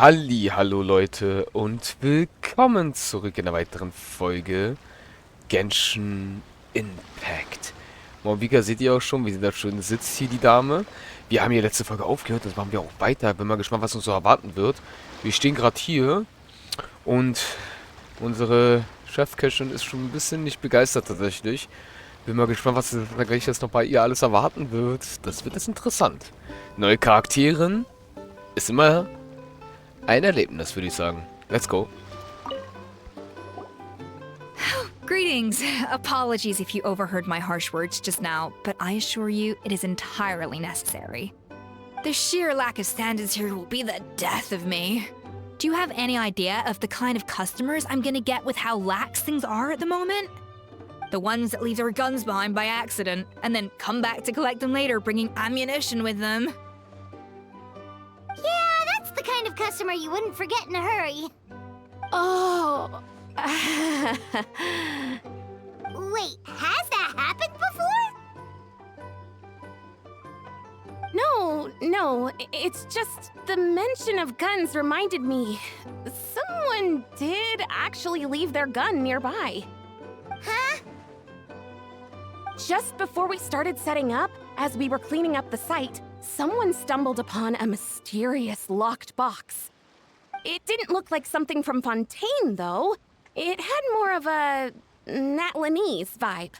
Hallo Leute und willkommen zurück in einer weiteren Folge Genshin Impact. Montag seht ihr auch schon, wie sie da schön sitzt hier, die Dame. Wir haben hier letzte Folge aufgehört, das machen wir auch weiter. Bin mal gespannt, was uns so erwarten wird. Wir stehen gerade hier und unsere Chefköchin ist schon ein bisschen nicht begeistert tatsächlich. Bin mal gespannt, was da gleich jetzt noch bei ihr alles erwarten wird. Das wird jetzt interessant. Neue Charakteren ist immer ein Erlebnis, würde ich sagen. Let's go. Greetings. Apologies if you overheard my harsh words just now, but I assure you it is entirely necessary. The sheer lack of standards here will be the death of me. Do you have any idea of the kind of customers I'm gonna get with how lax things are at the moment? The ones that leave their guns behind by accident, and then come back to collect them later bringing ammunition with them. Yeah, that's the kind of customer you wouldn't forget in a hurry. Oh. Wait, has that happened before? No, it's just the mention of guns reminded me. Someone did actually leave their gun nearby. Huh? Just before we started setting up, as we were cleaning up the site, someone stumbled upon a mysterious locked box. It didn't look like something from Fontaine, though. It had more of a Natlanese vibe.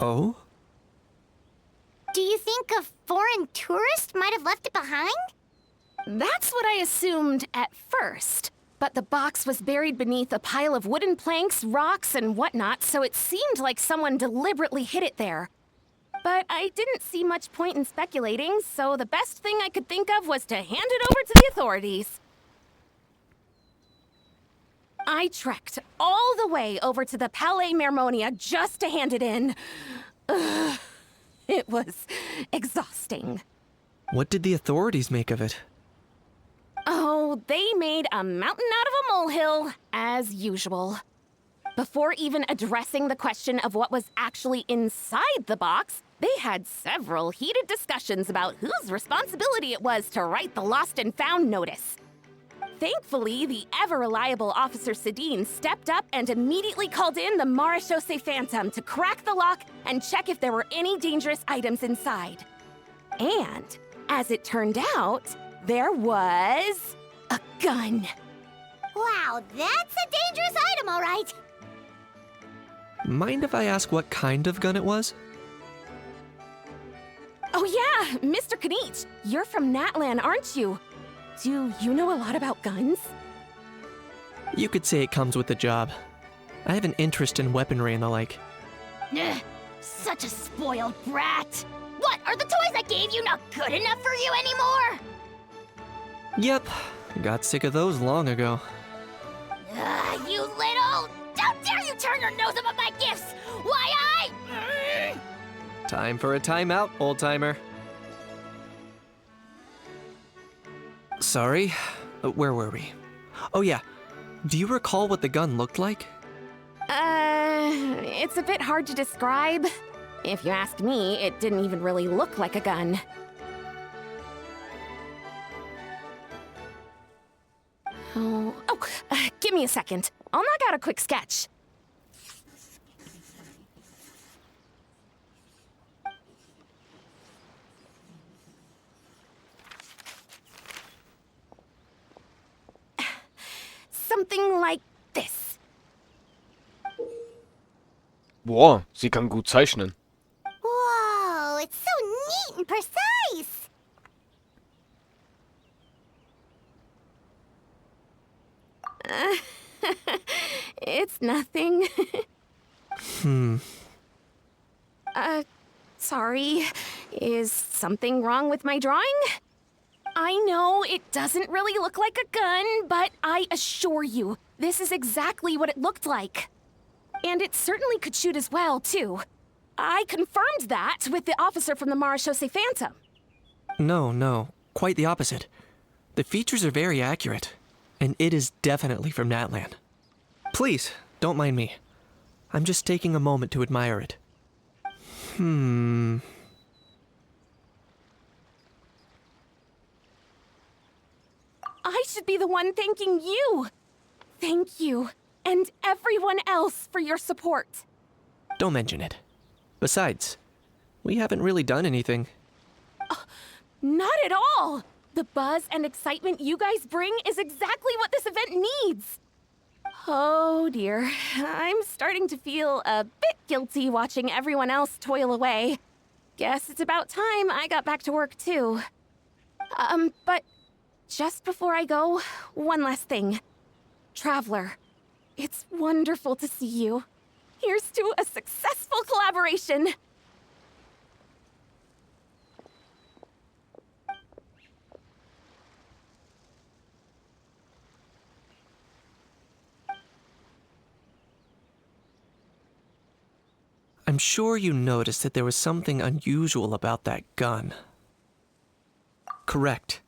Oh? Do you think a foreign tourist might have left it behind? That's what I assumed at first. But the box was buried beneath a pile of wooden planks, rocks, and whatnot, so it seemed like someone deliberately hid it there. But I didn't see much point in speculating, so the best thing I could think of was to hand it over to the authorities. I trekked all the way over to the Palais Mermonia just to hand it in. Ugh, it was exhausting. What did the authorities make of it? Oh, they made a mountain out of a molehill, as usual. Before even addressing the question of what was actually inside the box, they had several heated discussions about whose responsibility it was to write the lost and found notice. Thankfully, the ever-reliable Officer Sedine stepped up and immediately called in the Masho Phantom to crack the lock and check if there were any dangerous items inside. And, as it turned out, there was a gun. Wow, that's a dangerous item, all right. Mind if I ask what kind of gun it was? Oh yeah, Mr. Kanich, you're from Natlan, aren't you? Do you know a lot about guns? You could say it comes with the job. I have an interest in weaponry and the like. Ugh, such a spoiled brat. What, are the toys I gave you not good enough for you anymore? Yep, got sick of those long ago. You little... Don't dare you turn your nose up at my gifts! Why I... Time for a timeout, old-timer. Sorry, where were we? Oh yeah, do you recall what the gun looked like? It's a bit hard to describe. If you ask me, it didn't even really look like a gun. Give me a second. I'll knock out a quick sketch. Something like this. Boah, sie kann gut zeichnen. Whoa, it's so neat and precise. It's nothing. Sorry. Is something wrong with my drawing? I know it doesn't really look like a gun, but I assure you, this is exactly what it looked like. And it certainly could shoot as well, too. I confirmed that with the officer from the Masho Phantom. No, quite the opposite. The features are very accurate, and it is definitely from Natlan. Please, don't mind me. I'm just taking a moment to admire it. I should be the one thanking you. Thank you, and everyone else for your support. Don't mention it. Besides, we haven't really done anything. Not at all! The buzz and excitement you guys bring is exactly what this event needs. Oh dear, I'm starting to feel a bit guilty watching everyone else toil away. Guess it's about time I got back to work too. But just before I go, one last thing. Traveler, it's wonderful to see you. Here's to a successful collaboration. I'm sure you noticed that there was something unusual about that gun. Correct.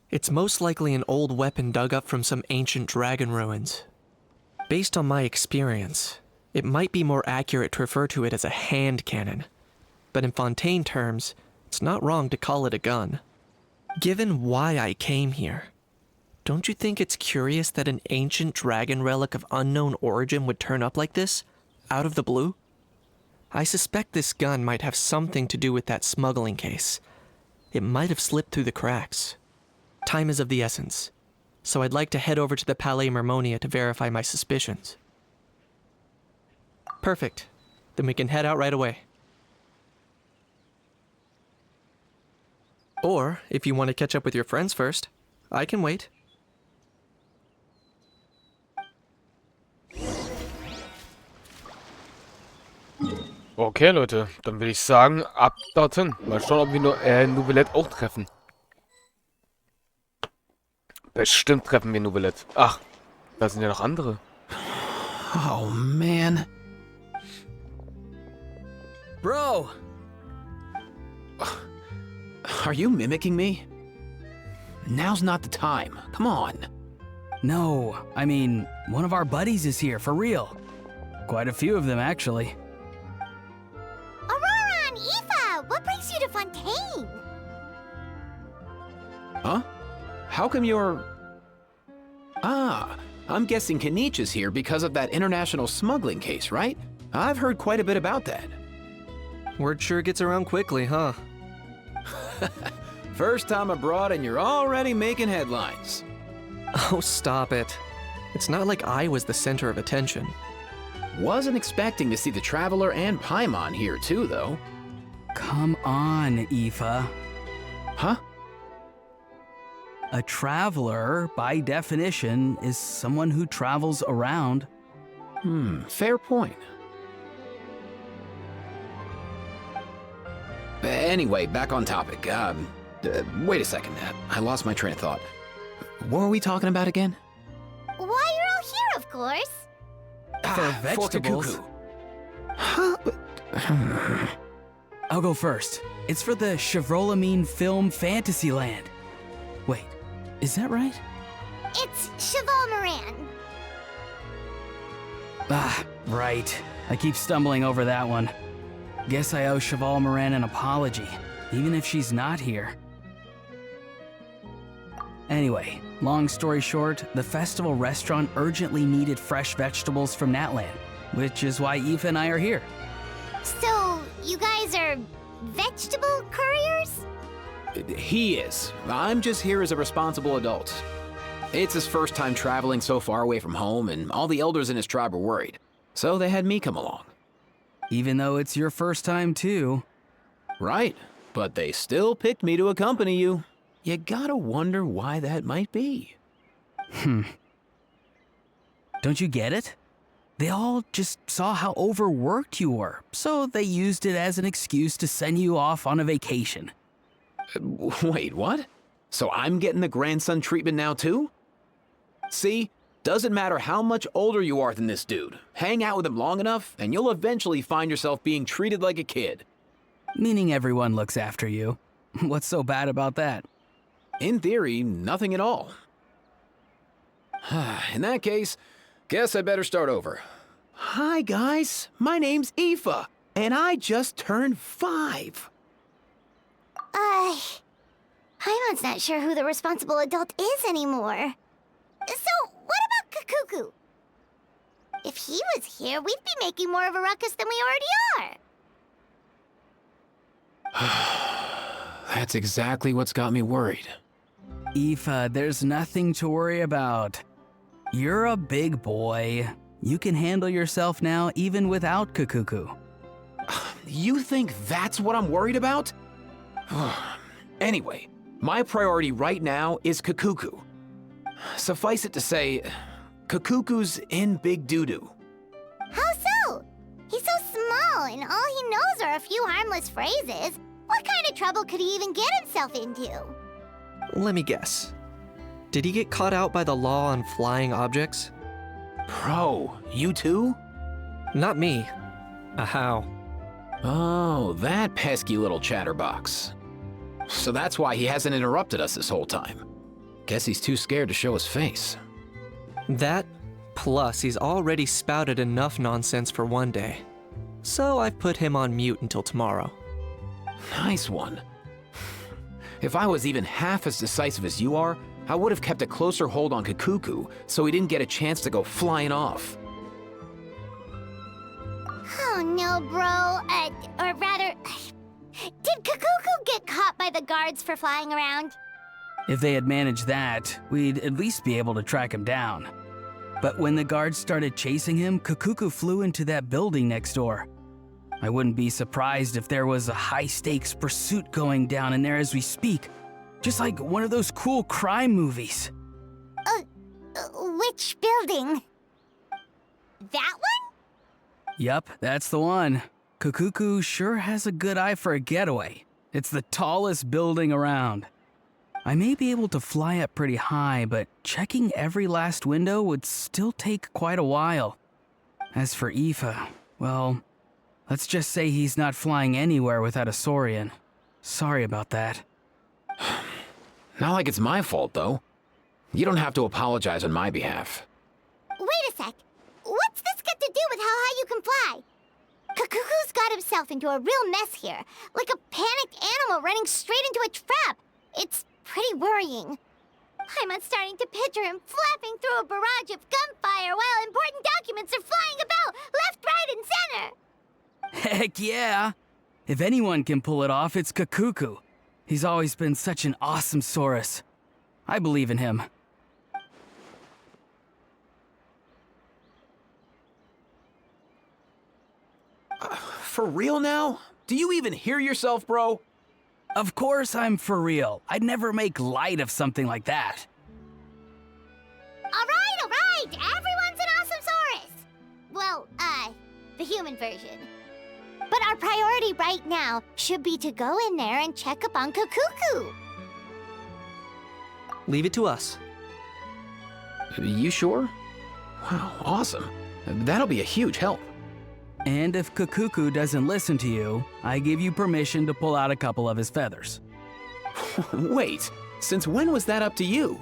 It's most likely an old weapon dug up from some ancient dragon ruins. Based on my experience, it might be more accurate to refer to it as a hand cannon. But in Fontaine terms, it's not wrong to call it a gun. Given why I came here, don't you think it's curious that an ancient dragon relic of unknown origin would turn up like this, out of the blue? I suspect this gun might have something to do with that smuggling case. It might have slipped through the cracks. Time is of the essence, so I'd like to head over to the Palais Mermonia to verify my suspicions. Perfect. Then we can head out right away. Or, if you want to catch up with your friends first, I can wait. Okay, Leute, dann würde ich sagen, ab dorthin. Mal schauen, ob wir nur Nouvellette auch treffen. Bestimmt treffen wir Nouvellette. Ach, da sind ja noch andere. Oh, man. Bro! Are you mimicking me? Now's not the time. Come on. No, I mean, one of our buddies is here, for real. Quite a few of them, actually. Aurora and Aoife, what brings you to Fontaine? Huh? How come you're... Ah, I'm guessing Kaniche is here because of that international smuggling case, right? I've heard quite a bit about that. Word sure gets around quickly, huh? First time abroad and you're already making headlines. Oh, stop it. It's not like I was the center of attention. Wasn't expecting to see the Traveler and Paimon here too, though. Come on, Aoife. Huh? A traveler, by definition, is someone who travels around. Fair point. Anyway, back on topic. Wait a second. I lost my train of thought. What were we talking about again? Why, you're all here, of course. For vegetables. Huh? I'll go first. It's for the Chevrolamine Film Fantasyland. Wait, is that right? It's Cheval Moran. Ah, right. I keep stumbling over that one. Guess I owe Cheval Moran an apology, even if she's not here. Anyway, long story short, the festival restaurant urgently needed fresh vegetables from Natlan, which is why Aoife and I are here. So, you guys are vegetable couriers? He is. I'm just here as a responsible adult. It's his first time traveling so far away from home, and all the elders in his tribe were worried. So they had me come along. Even though it's your first time too. Right, but they still picked me to accompany you. You gotta wonder why that might be. Don't you get it? They all just saw how overworked you were, so they used it as an excuse to send you off on a vacation. Wait, what? So I'm getting the grandson treatment now too? See? Doesn't matter how much older you are than this dude. Hang out with him long enough, and you'll eventually find yourself being treated like a kid. Meaning everyone looks after you. What's so bad about that? In theory, nothing at all. In that case, guess I better start over. Hi guys, my name's Aoife, and I just turned 5. Paimon's not sure who the responsible adult is anymore. If he was here, we'd be making more of a ruckus than we already are. That's exactly what's got me worried. Aoife, there's nothing to worry about. You're a big boy. You can handle yourself now even without Cacucu. You think that's what I'm worried about? Anyway, my priority right now is Cacucu. Suffice it to say, Cacucu's in big doo-doo. How so? He's so small, and all he knows are a few harmless phrases. What kind of trouble could he even get himself into? Let me guess. Did he get caught out by the law on flying objects? Bro, you too? Not me. How? Oh, that pesky little chatterbox. So that's why he hasn't interrupted us this whole time. Guess he's too scared to show his face. That, plus he's already spouted enough nonsense for one day. So I've put him on mute until tomorrow. Nice one. If I was even half as decisive as you are, I would have kept a closer hold on Cacucu so he didn't get a chance to go flying off. Oh no, bro. Or rather, did Cacucu get caught by the guards for flying around? If they had managed that, we'd at least be able to track him down. But when the guards started chasing him, Cacucu flew into that building next door. I wouldn't be surprised if there was a high-stakes pursuit going down in there as we speak. Just like one of those cool crime movies. Which building? That one? Yup, that's the one. Cacucu sure has a good eye for a getaway. It's the tallest building around. I may be able to fly up pretty high, but checking every last window would still take quite a while. As for Aoife, well, let's just say he's not flying anywhere without a Saurian. Sorry about that. Not like it's my fault, though. You don't have to apologize on my behalf. Wait a sec. What's this got to do with how high you can fly? Cacucu's got himself into a real mess here, like a panicked animal running straight into a trap. It's pretty worrying. I'm starting to picture him flapping through a barrage of gunfire while important documents are flying about left, right, and center. Heck yeah! If anyone can pull it off, it's Cacucu. He's always been such an awesome Saurus. I believe in him. For real now? Do you even hear yourself, bro? Of course I'm for real. I'd never make light of something like that. All right. Everyone's an awesome Saurus. Well, the human version. But our priority right now should be to go in there and check up on Cacucu. Leave it to us. You sure? Wow, awesome. That'll be a huge help. And if Cacucu doesn't listen to you, I give you permission to pull out a couple of his feathers. Wait, since when was that up to you?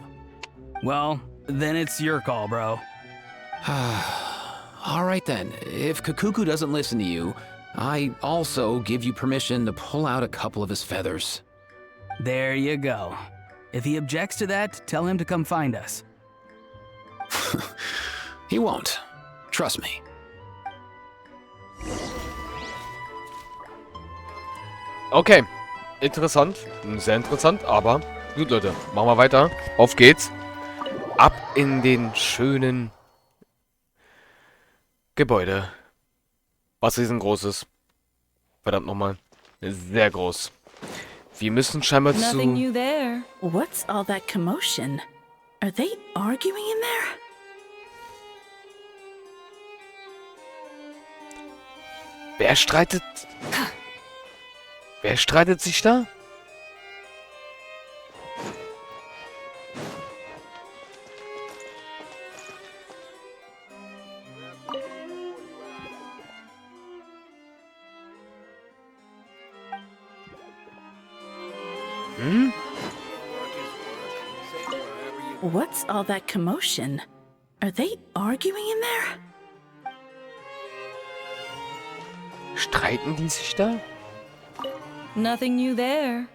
Well, then it's your call, bro. All right then, if Cacucu doesn't listen to you, I also give you permission to pull out a couple of his feathers. There you go. If he objects to that, tell him to come find us. He won't. Trust me. Okay, interessant, sehr interessant, aber gut, Leute, machen wir weiter. Auf geht's. Ab in den schönen Gebäude. Was riesengroßes. Verdammt nochmal. Sehr groß. Wir müssen scheinbar Nothing zu... new there. What's all that commotion? Are they arguing in there? Wer streitet... Wer streitet sich da? Hm? What's all that commotion? Are they arguing in there? Streiten die sich da? Nothing new there.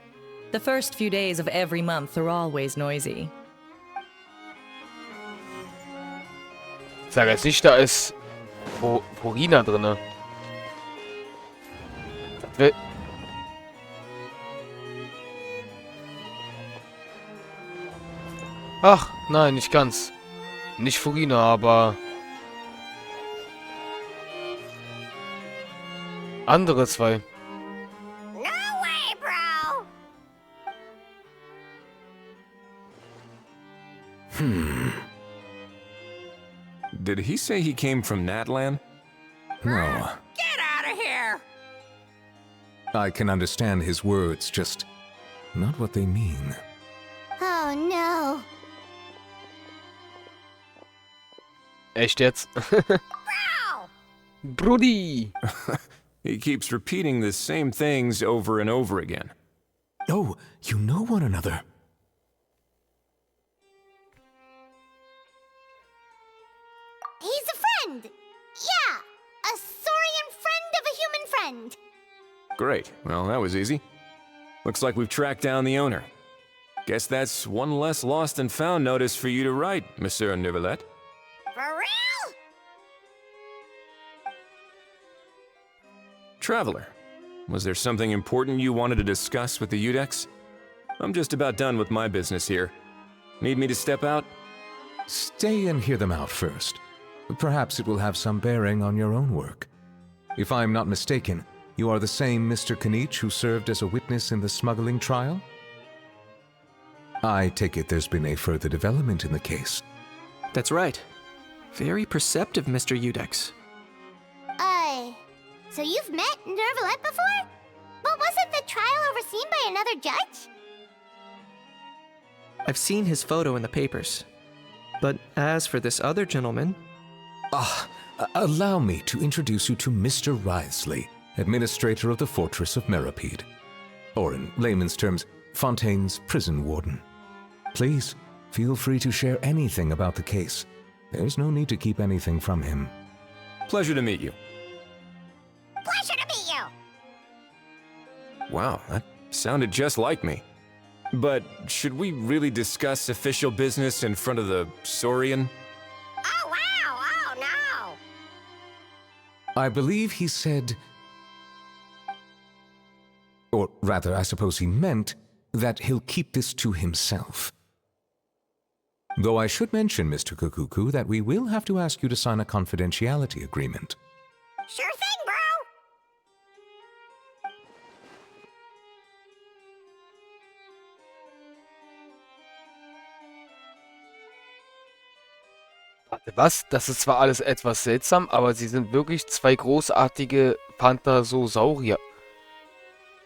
The first few days of every month are always noisy. Sag jetzt nicht, da ist Purina drinne. Das wär... Ach, nein, nicht ganz. Nicht Furina, aber... andere zwei. No way, bro! Did he say he came from Natlan? No. Get out of here! I can understand his words, just not what they mean. Oh no. Echt jetzt? Bro! Brudi! He keeps repeating the same things over and over again. Oh, you know one another. He's a friend! Yeah! A saurian friend of a human friend! Great. Well, that was easy. Looks like we've tracked down the owner. Guess that's one less lost and found notice for you to write, Monsieur Neuvillette. For real? Traveler, was there something important you wanted to discuss with the Udex? I'm just about done with my business here. Need me to step out? Stay and hear them out first. Perhaps it will have some bearing on your own work. If I'm not mistaken, you are the same Mr. Kanich who served as a witness in the smuggling trial? I take it there's been a further development in the case. That's right. Very perceptive, Mr. Udex. So you've met Neuvillette before? But wasn't the trial overseen by another judge? I've seen his photo in the papers. But as for this other gentleman... Allow me to introduce you to Mr. Wriothesley, administrator of the Fortress of Meripede. Or in layman's terms, Fontaine's prison warden. Please, feel free to share anything about the case. There's no need to keep anything from him. Pleasure to meet you. Pleasure to meet you! Wow, that sounded just like me. But should we really discuss official business in front of the Saurian? Oh wow! Oh no! I believe he said... Or rather, I suppose he meant that he'll keep this to himself. Though I should mention, Mr. Cacucu, that we will have to ask you to sign a confidentiality agreement. Sure thing, bro! Warte, was? Das ist zwar alles etwas seltsam, aber sie sind wirklich zwei großartige Panthersosaurier.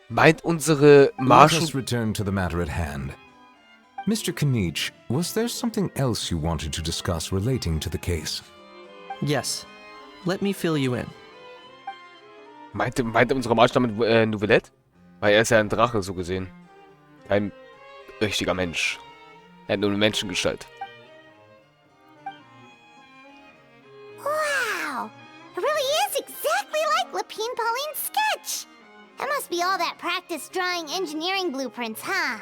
Meint unsere Let Masho... us return to the matter at hand. Mr. Kanich, was there something else you wanted to discuss relating to the case? Yes. Let me fill you in. Meinte unsere Masho damit Neuvillette? Weil er ist ja ein Drache, so gesehen. Kein richtiger Mensch. Er hat nur eine Menschengestalt. Wow! It really is exactly like Lapine Pauline's sketch! It must be all that practice drawing engineering blueprints, huh?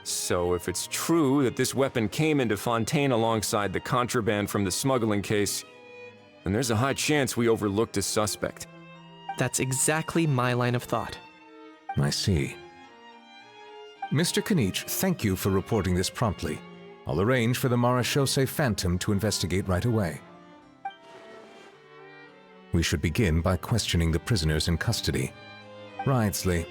So if it's true that this weapon came into Fontaine alongside the contraband from the smuggling case, then there's a high chance we overlooked a suspect. That's exactly my line of thought. I see. Mr. Kanich, thank you for reporting this promptly. I'll arrange for the Marechaussee Phantom to investigate right away. We should begin by questioning the prisoners in custody. Wriothesley.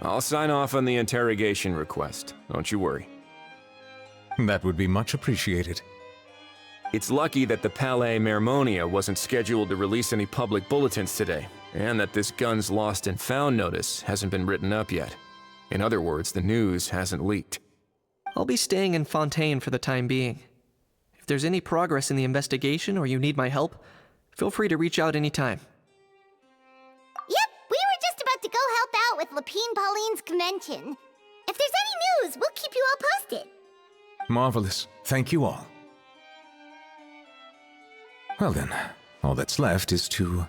I'll sign off on the interrogation request, don't you worry. That would be much appreciated. It's lucky that the Palais Mermonia wasn't scheduled to release any public bulletins today, and that this guns lost and found notice hasn't been written up yet. In other words, the news hasn't leaked. I'll be staying in Fontaine for the time being. If there's any progress in the investigation or you need my help, feel free to reach out anytime. Yep, we were just about to go help out with Lapine Pauline's convention. If there's any news, we'll keep you all posted. Marvelous. Thank you all. Well then, all that's left is to...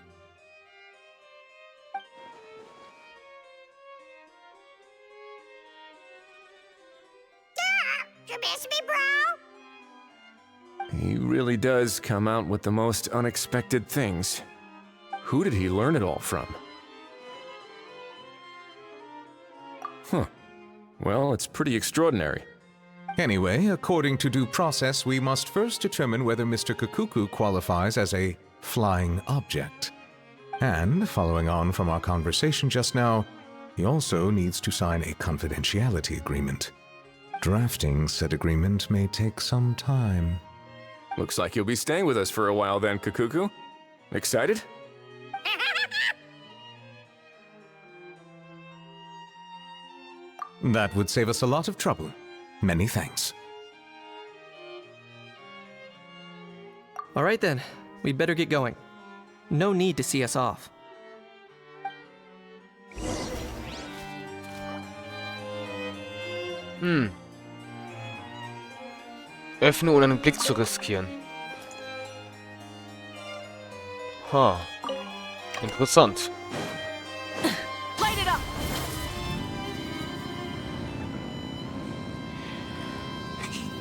You miss me, bro? He really does come out with the most unexpected things. Who did he learn it all from? Huh. Well, it's pretty extraordinary. Anyway, according to due process, we must first determine whether Mr. Cacucu qualifies as a flying object. And, following on from our conversation just now, he also needs to sign a confidentiality agreement. Drafting said agreement may take some time. Looks like you'll be staying with us for a while then, Cacucu. Excited? That would save us a lot of trouble. Many thanks. All right then, we'd better get going. No need to see us off. Öffne, ohne einen Blick zu riskieren. Ha. Interessant. Light it up!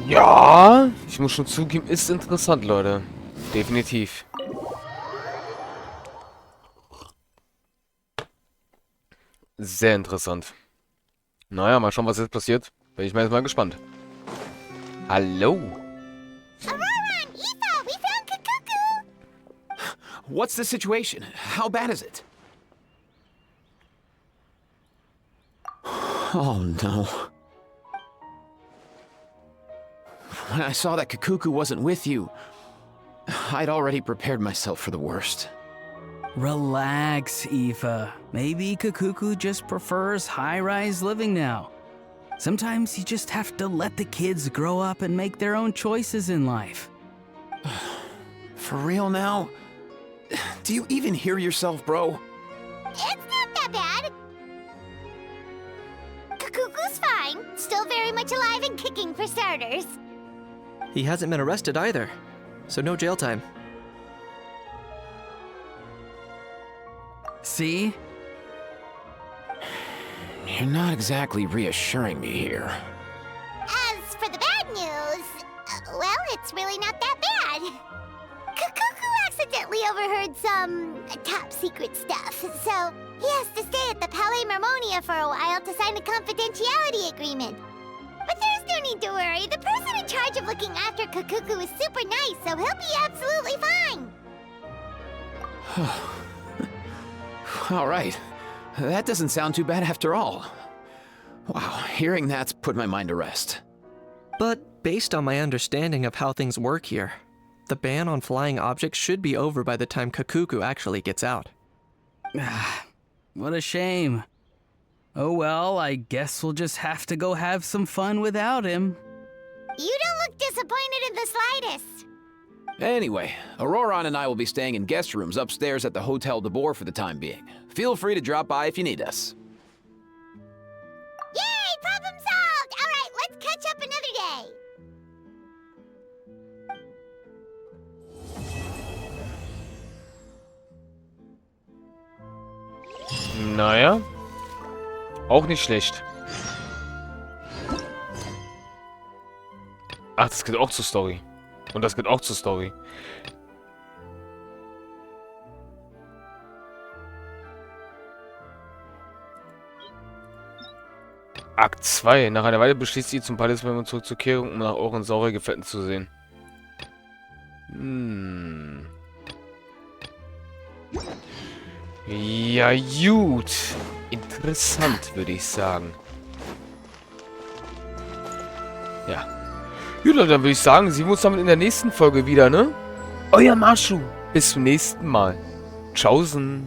Ja, ich muss schon zugeben, ist interessant, Leute. Definitiv. Sehr interessant. Naja, mal schauen, was jetzt passiert. Bin ich mal jetzt mal gespannt. Hallo. Aurora and Aoife, we found Cacucu! What's the situation? How bad is it? Oh no. When I saw that Cacucu wasn't with you, I'd already prepared myself for the worst. Relax, Aoife. Maybe Cacucu just prefers high-rise living now. Sometimes you just have to let the kids grow up and make their own choices in life. For real now? Do you even hear yourself, bro? It's not that bad. Cacucu's fine. Still very much alive and kicking for starters. He hasn't been arrested either, so no jail time. See? You're not exactly reassuring me here. As for the bad news, well, it's really not that bad. Cacucu accidentally overheard some top secret stuff, so he has to stay at the Palais Mermonia for a while to sign a confidentiality agreement. But there's no need to worry. The person in charge of looking after Cacucu is super nice, so he'll be absolutely fine. All right. That doesn't sound too bad after all. Wow, hearing that's put my mind to rest. But based on my understanding of how things work here, the ban on flying objects should be over by the time Cacucu actually gets out. What a shame. Oh well, I guess we'll just have to go have some fun without him. You don't look disappointed in the slightest. Anyway, Auroron and I will be staying in guest rooms upstairs at the Hotel de Boer for the time being. Feel free to drop by if you need us. Yay, problem solved! All right, let's catch up another day. Naja. Auch nicht schlecht. Ach, das geht auch zur Story. Und das geht auch zur Story. Akt 2. Nach einer Weile beschließt sie, zum Palais zurückzukehren, um nach euren Sauriergefährten zu sehen. Ja, gut. Interessant, würde ich sagen. Ja. Gut, Leute, dann würde ich sagen, sehen wir uns damit in der nächsten Folge wieder, ne? Euer Masho. Bis zum nächsten Mal. Tschaußen.